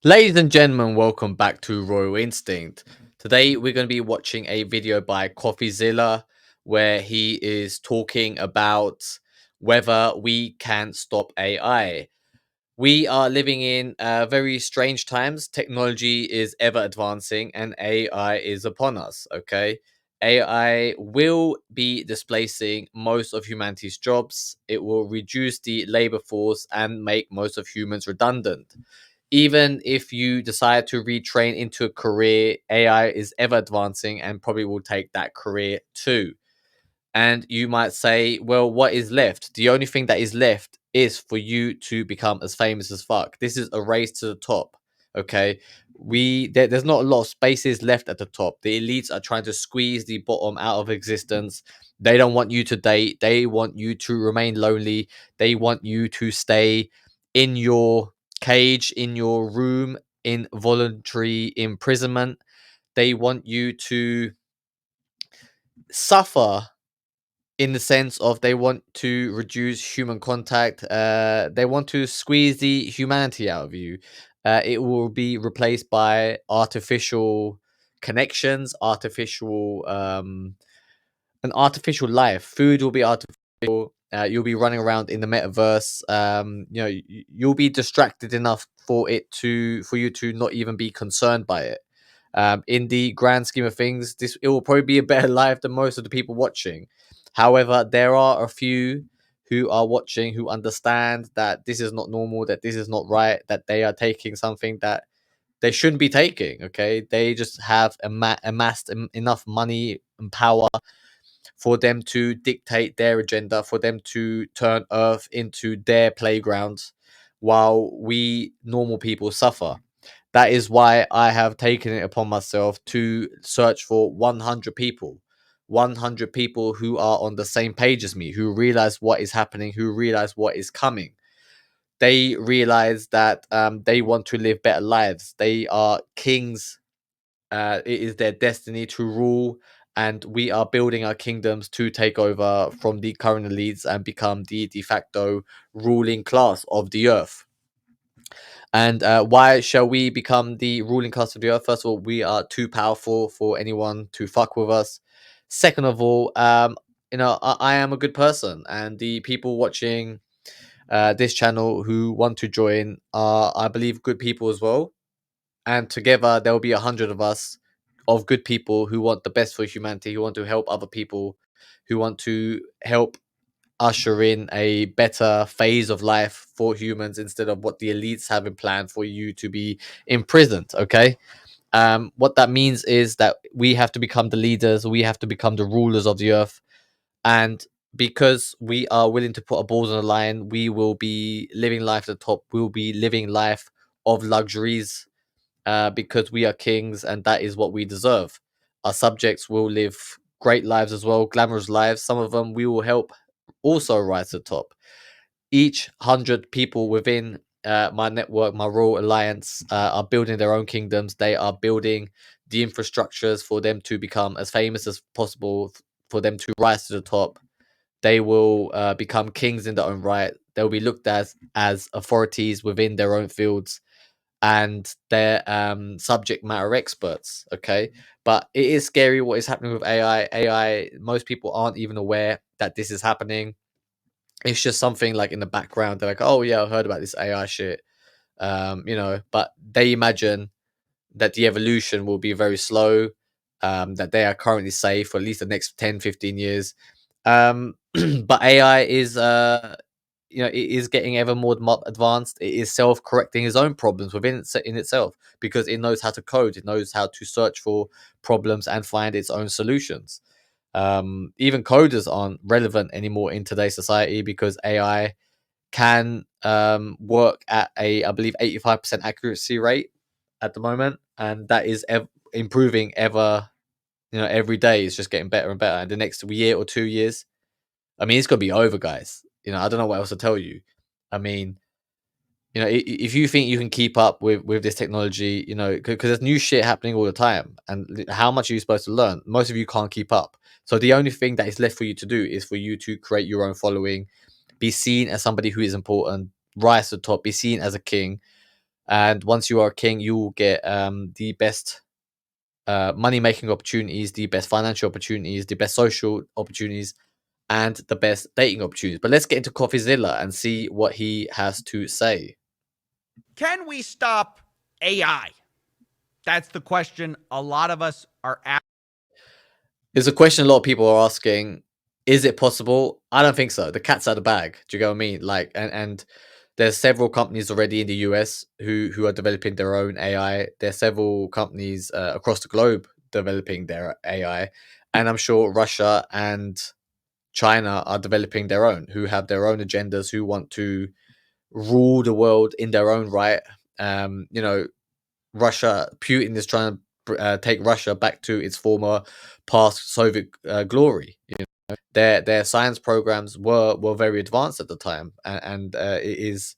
Ladies and gentlemen, welcome back to Royal Instinct. Today we're going to be watching a video by Coffeezilla where he is talking about whether we can stop AI. We are living in very strange times. Technology is ever advancing and AI is upon us, okay? AI will be displacing most of humanity's jobs. It will reduce the labor force and make most of humans redundant. Even if you decide to retrain into a career, AI is ever advancing and probably will take that career too. And you might say, well, what is left? The only thing that is left is for you to become as famous as fuck. This is a race to the top. Okay. There's not a lot of spaces left at the top. The elites are trying to squeeze the bottom out of existence. They don't want you to date. They want you to remain lonely. They want you to stay in your cage, in your room, in voluntary imprisonment. They want you to suffer in the sense of they want to reduce human contact. They want to squeeze the humanity out of you. It will be replaced by artificial connections, an artificial life. Food will be artificial. You'll be running around in the metaverse. You'll be distracted enough for you to not even be concerned by it. In the grand scheme of things, this it will probably be a better life than most of the people watching. However, there are a few who are watching who understand that this is not normal, that this is not right, that they are taking something that they shouldn't be taking. Okay, they just have amassed enough money and power for them to dictate their agenda, for them to turn Earth into their playground, while we normal people suffer. That is why I have taken it upon myself to search for 100 people. 100 people who are on the same page as me, who realize what is happening, who realize what is coming. They realize that they want to live better lives. They are kings. It is their destiny to rule, and we are building our kingdoms to take over from the current elites and become the de facto ruling class of the earth. And why shall we become the ruling class of the earth? First of all, we are too powerful for anyone to fuck with us. Second of all, I am a good person, and the people watching this channel who want to join are, I believe, good people as well. And together, there will be 100 of us, of good people who want the best for humanity, who want to help other people, who want to help usher in a better phase of life for humans instead of what the elites have in plan for you to be imprisoned. Okay. What that means is that we have to become the leaders, we have to become the rulers of the earth. And because we are willing to put our balls on the line, we will be living life at the top. We'll be living life of luxuries, because we are kings and that is what we deserve. Our subjects will live great lives as well, glamorous lives. Some of them we will help also rise to the top. Each 100 people within my network, my Royal Alliance, are building their own kingdoms. They are building the infrastructures for them to become as famous as possible, for them to rise to the top. They will become kings in their own right. They'll be looked at as authorities within their own fields, and they're subject matter experts. Okay, but it is scary what is happening with AI. AI, most people aren't even aware that this is happening. It's just something like in the background. They're like, oh yeah, I heard about this AI shit. But they imagine that the evolution will be very slow, that they are currently safe for at least the next 10, 15 years. But AI is it is getting ever more advanced. It is self-correcting its own problems in itself, because it knows how to code, it knows how to search for problems and find its own solutions. Even coders aren't relevant anymore in today's society, because AI can work at a, I believe, 85% accuracy rate at the moment, and that is improving ever. Every day it's just getting better and better. And the next year or 2 years, I mean, it's gonna be over, guys. I don't know what else to tell you. I mean, if you think you can keep up with this technology, because there's new shit happening all the time, and how much are you supposed to learn? Most of you can't keep up. So the only thing that is left for you to do is for you to create your own following, be seen as somebody who is important, rise to the top, be seen as a king, And once you are a king, you will get the best money making opportunities, the best financial opportunities, the best social opportunities, and the best dating opportunities. But let's get into Coffeezilla and see what he has to say. Can we stop AI? That's the question a lot of us are asking. It's a question a lot of people are asking. Is it possible? I don't think so. The cat's out of the bag. Do you get what I mean? Like, and there's several companies already in the US who are developing their own AI. There's several companies across the globe developing their AI, and I'm sure Russia and China are developing their own, who have their own agendas, who want to rule the world in their own right. You know, Russia, Putin is trying to take Russia back to its former past Soviet glory. You know, their science programs were very advanced at the time, and it is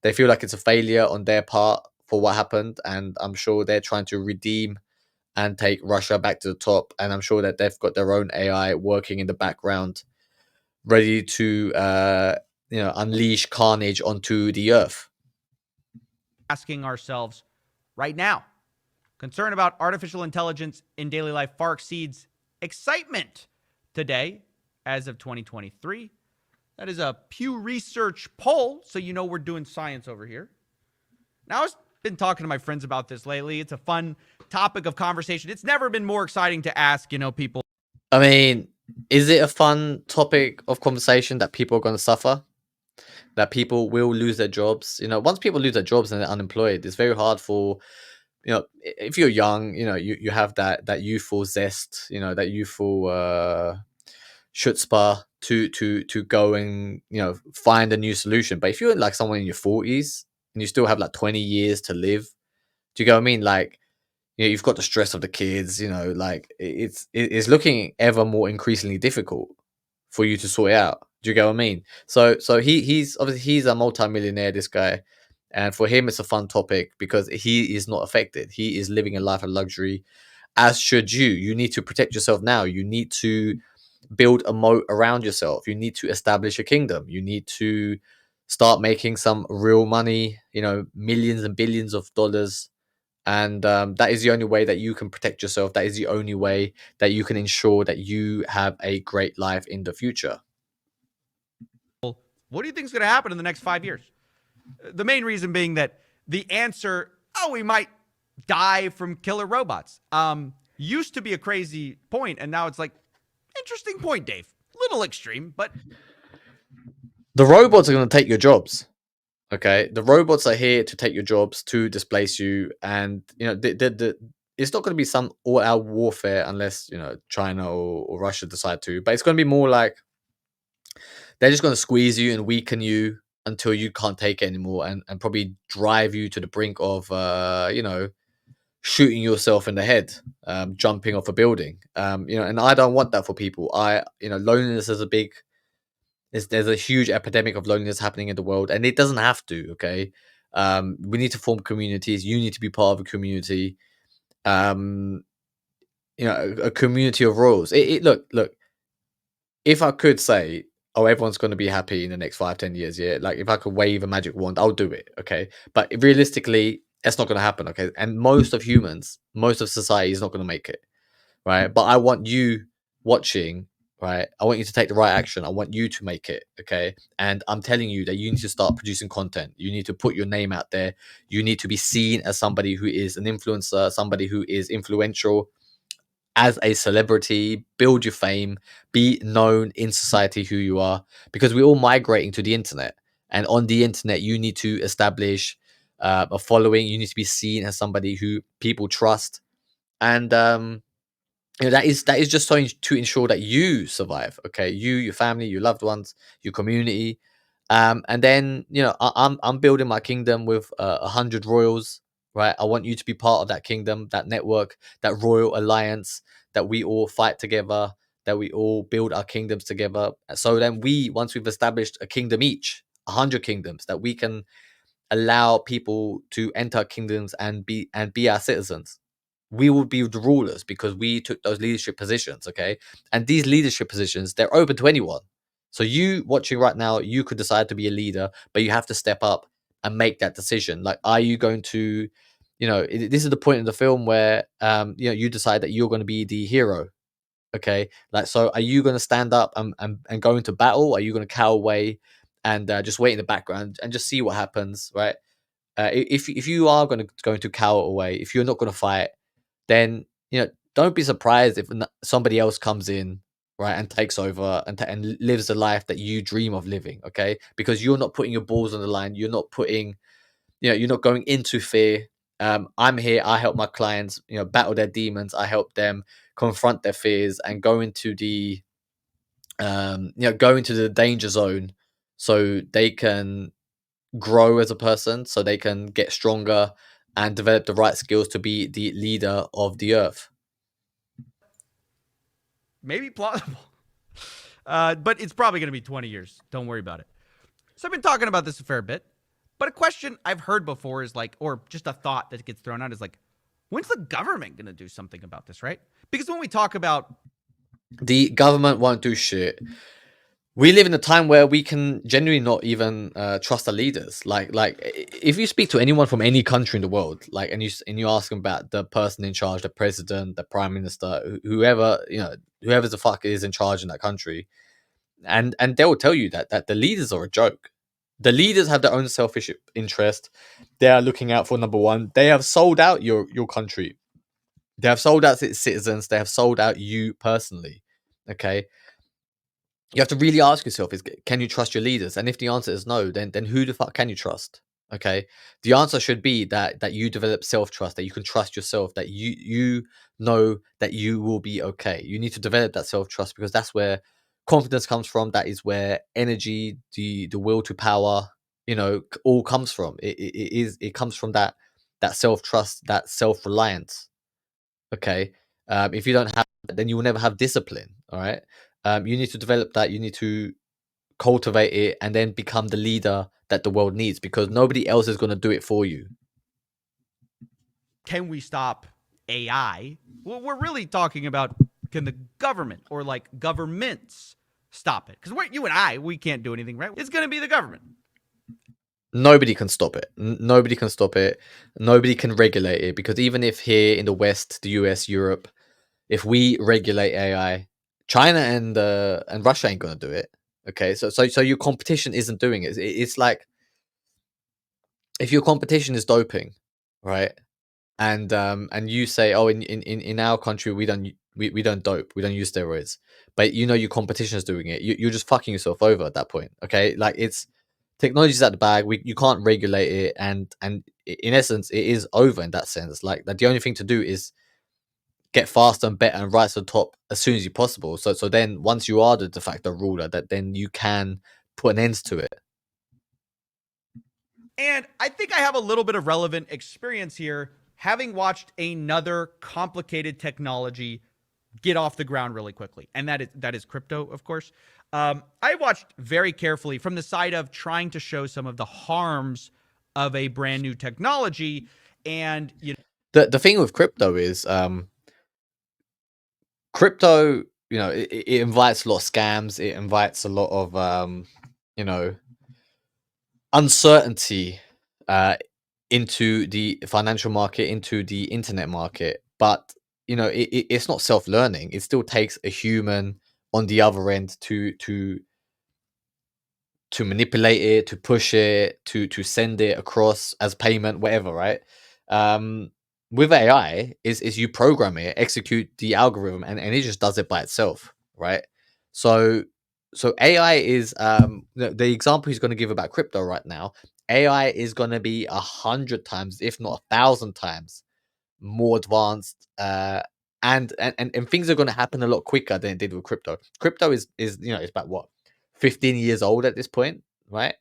they feel like it's a failure on their part for what happened, and I'm sure they're trying to redeem and take Russia back to the top. And I'm sure that they've got their own AI working in the background, ready to unleash carnage onto the earth. Asking ourselves right now. Concern about artificial intelligence in daily life far exceeds excitement today, as of 2023. That is a Pew Research poll, so you know we're doing science over here. Now, I've been talking to my friends about this lately. It's a fun topic of conversation. It's never been more exciting to ask, people. I mean, is it a fun topic of conversation that people are going to suffer? That people will lose their jobs? Once people lose their jobs and they're unemployed, it's very hard for, if you're young, you have that youthful zest, that youthful chutzpah to go and find a new solution. But if you're like someone in your 40s and you still have like 20 years to live, do you get what I mean? Like, you've got the stress of the kids, like it's looking ever more increasingly difficult for you to sort it out. Do you get what I mean? So he's obviously he's a multi-millionaire, this guy, and for him it's a fun topic because he is not affected. He is living a life of luxury, as should you. You need to protect yourself now. You need to build a moat around yourself. You need to establish a kingdom. You need to start making some real money, millions and billions of dollars. And that is the only way that you can protect yourself. That is the only way that you can ensure that you have a great life in the future. What do you think is going to happen in the next 5 years? The main reason being that the answer, we might die from killer robots, used to be a crazy point, and now it's like, interesting point, Dave. Little extreme, but the robots are going to take your jobs. Okay, the robots are here to take your jobs, to displace you, and it's not going to be some all-out warfare unless China or Russia decide to. But it's going to be more like they're just going to squeeze you and weaken you until you can't take it anymore, and probably drive you to the brink of shooting yourself in the head, jumping off a building. And I don't want that for people. Loneliness is a big there's a huge epidemic of loneliness happening in the world, and it doesn't have to. Okay, we need to form communities. You need to be part of a community. Um, a community of royals. Look. If I could say, oh, everyone's going to be happy in the next 5-10 years, yeah, like if I could wave a magic wand, I'll do it. Okay, but realistically, that's not going to happen. Okay, and most of society is not going to make it. Right, but I want you watching, right? I want you to take the right action. I want you to make it, okay? And I'm telling you that you need to start producing content. You need to put your name out there. You need to be seen as somebody who is an influencer, somebody who is influential, as a celebrity. Build your fame, be known in society who you are, because we're all migrating to the internet. And on the internet, you need to establish a following. You need to be seen as somebody who people trust. And that is just so to ensure that you survive. Okay, your family, your loved ones, your community. And then I'm building my kingdom with 100 royals. Right, I want you to be part of that kingdom, that network, that royal alliance, that we all fight together, that we all build our kingdoms together. So then once we've established a kingdom each, 100 kingdoms, that we can allow people to enter kingdoms and be our citizens. We will be the rulers because we took those leadership positions. Okay, and these leadership positions, they're open to anyone. So you watching right now, you could decide to be a leader, but you have to step up, and make that decision. Like, are you going to, this is the point in the film where, you decide that you're going to be the hero. Okay. Like, so are you going to stand up and go into battle? Are you going to cower away and just wait in the background and just see what happens? Right. If you are going to cower away, if you're not going to fight, then, don't be surprised if somebody else comes in, right, and takes over and lives the life that you dream of living. Okay. Because you're not putting your balls on the line. You're not putting, you're not going into fear. I'm here. I help my clients, battle their demons. I help them confront their fears and go into the, go into the danger zone so they can grow as a person, so they can get stronger and develop the right skills to be the leader of the earth. Maybe plausible. But it's probably going to be 20 years. Don't worry about it. So I've been talking about this a fair bit. But a question I've heard before is like, or just a thought that gets thrown out is like, when's the government going to do something about this, right? Because when we talk about the government won't do shit. We live in a time where we can genuinely not even trust our leaders. Like if you speak to anyone from any country in the world, like, and you ask them about the person in charge, the president, the prime minister, whoever, whoever the fuck is in charge in that country, and they will tell you that the leaders are a joke. The leaders have their own selfish interest. They are looking out for number one. They have sold out your country. They have sold out its citizens. They have sold out you personally. Okay. You have to really ask yourself: can you trust your leaders? And if the answer is no, then who the fuck can you trust? Okay. The answer should be that you develop self trust, that you can trust yourself, that you know that you will be okay. You need to develop that self trust because that's where confidence comes from. That is where energy, the will to power, all comes from. It comes from that self trust, that self reliance. Okay. If you don't have that, then you will never have discipline. All right. You need to develop that. You need to cultivate it and then become the leader that the world needs because nobody else is going to do it for you. Can we stop AI? Well, we're really talking about can the government or like governments stop it? Because you and I, we can't do anything, right? It's going to be the government. Nobody can stop it. Nobody can stop it. Nobody can regulate it because even if here in the West, the US, Europe, if we regulate AI, China and Russia ain't gonna do it. Okay, so your competition isn't doing it. It's like if your competition is doping, right? And you say, oh, in our country we don't dope, we don't use steroids, but your competition is doing it. You're just fucking yourself over at that point. Okay, like it's technology's at the bag. You can't regulate it, and in essence, it is over in that sense. Like that, the only thing to do is get faster and better and rise to the top as soon as you possible. So then once you are the de facto ruler, that then you can put an end to it. And I think I have a little bit of relevant experience here, having watched another complicated technology get off the ground really quickly, and that is crypto, of course. I watched very carefully from the side of trying to show some of the harms of a brand new technology, and the thing with crypto is crypto, it invites a lot of scams. It invites a lot of uncertainty into the financial market, into the internet market. But it's not self-learning. It still takes a human on the other end to manipulate it, to push it, to send it across as payment, whatever, right? With AI, is you program it, execute the algorithm, and it just does it by itself, right? So AI is the example he's going to give about crypto right now. AI is going to be 100 times, if not 1,000 times, more advanced, and things are going to happen a lot quicker than it did with crypto. Crypto is it's about what 15 years old at this point, right?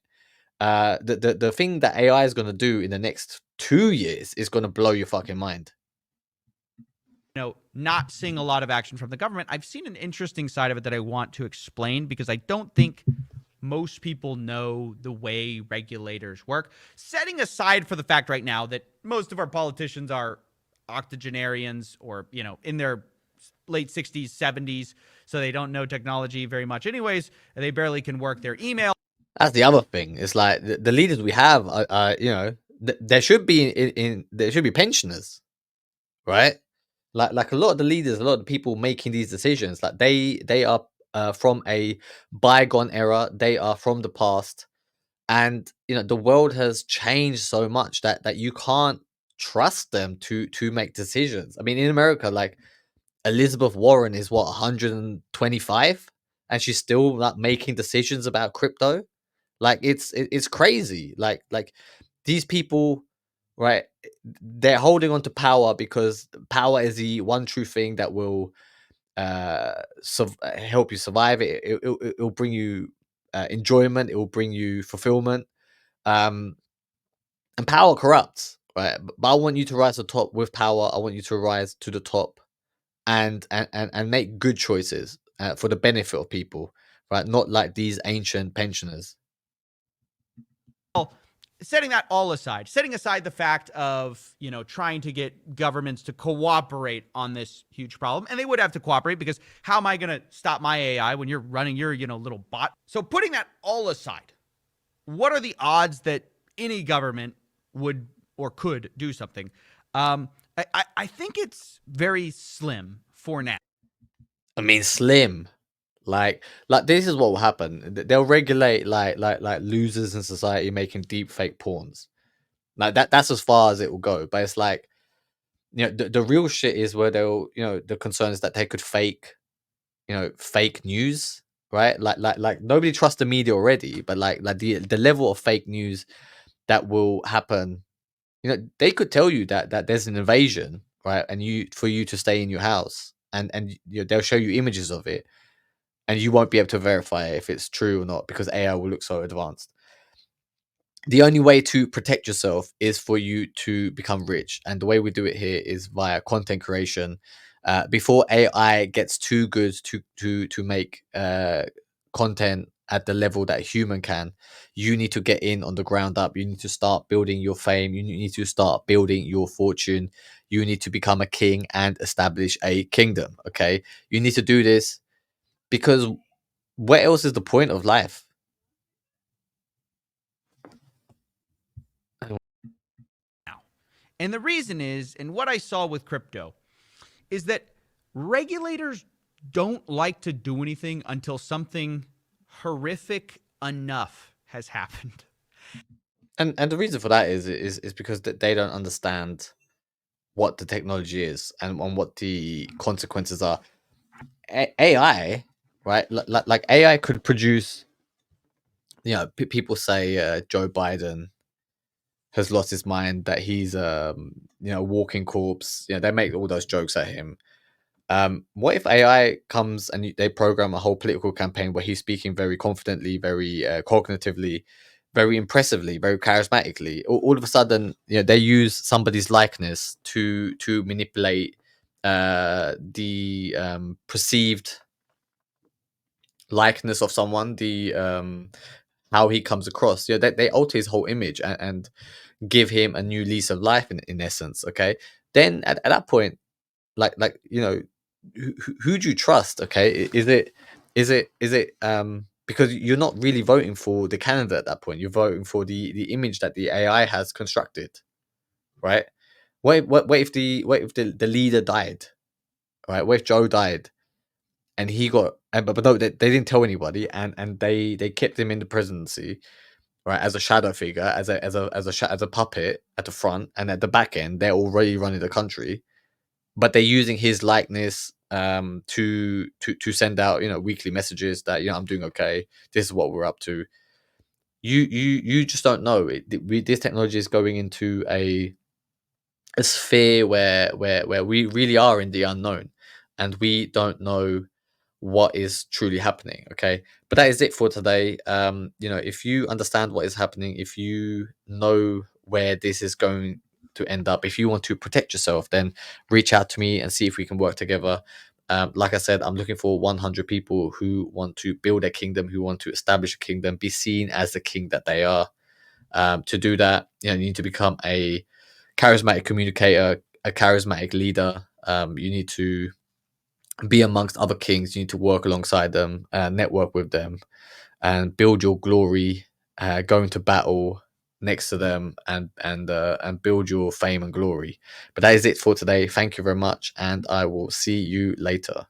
The thing that AI is going to do in the next 2 years is going to blow your fucking mind. Not seeing a lot of action from the government, I've seen an interesting side of it that I want to explain because I don't think most people know the way regulators work. Setting aside for the fact right now that most of our politicians are octogenarians or, in their late 60s, 70s, so they don't know technology very much anyways, and they barely can work their email. That's the other thing. It's like the leaders we have are there should be there should be pensioners, right? Like a lot of the leaders, a lot of the people making these decisions, like they are from a bygone era. They are from the past, and the world has changed so much that you can't trust them to make decisions. I mean, in America, like Elizabeth Warren is what 125, and she's still not making decisions about crypto. Like it's crazy. Like these people, right? They're holding on to power because power is the one true thing that will help you survive. It'll bring you enjoyment. It will bring you fulfillment. Um, and power corrupts, right? But I want you to rise to the top with power. I want you to rise to the top and make good choices for the benefit of people, right? Not like these ancient pensioners. Well, setting aside the fact of, trying to get governments to cooperate on this huge problem, and they would have to cooperate because how am I going to stop my AI when you're running your, little bot? So putting that all aside, what are the odds that any government would or could do something? I think it's very slim for now. I mean, slim. Like this is what will happen. They'll regulate like losers in society making deep fake porns. Like that's as far as it will go. But it's like the real shit is where they'll the concern is that they could fake fake news, right? Like nobody trusts the media already, but like the level of fake news that will happen. They could tell you that there's an invasion, right? And for you to stay in your house, and they'll show you images of it, and you won't be able to verify if it's true or not because AI will look so advanced. The only way to protect yourself is for you to become rich, and the way we do it here is via content creation. Before AI gets too good to make content at the level that a human can, you need to get in on the ground up. You need to start building your fame. You need to start building your fortune. You need to become a king and establish a kingdom. Okay, you need to do this because what else is the point of life? Now. And the reason is, and what I saw with crypto, is that regulators don't like to do anything until something horrific enough has happened. And the reason for that is because they don't understand what the technology is and what the consequences are. AI, right? Like AI could produce. People say Joe Biden has lost his mind, that he's a walking corpse. They make all those jokes at him. What if AI comes and they program a whole political campaign where he's speaking very confidently, very cognitively, very impressively, very charismatically? All of a sudden, they use somebody's likeness to manipulate the perceived likeness of someone, the how he comes across. They alter his whole image and give him a new lease of life in essence. Okay, then at that point, like who do you trust? Okay, is it because you're not really voting for the candidate at that point, you're voting for the image that the AI has constructed, right? What if the leader died, right? What if Joe died and he got but no, they didn't tell anybody, and they kept him in the presidency, right, as a shadow figure, as a puppet at the front, and at the back end they're already running the country, but they're using his likeness to send out weekly messages that I'm doing okay, this is what we're up to. You just don't know this technology is going into a sphere where we really are in the unknown, and we don't know what is truly happening. Okay, but that is it for today. If you understand what is happening, if you know where this is going to end up, if you want to protect yourself, then reach out to me and see if we can work together. Like I said, I'm looking for 100 people who want to build a kingdom, who want to establish a kingdom, be seen as the king that they are. To do that, you need to become a charismatic communicator, a charismatic leader. You need to be amongst other kings. You need to work alongside them, network with them, and build your glory going to battle next to them and build your fame and glory. But that is it for today. Thank you very much, and I will see you later.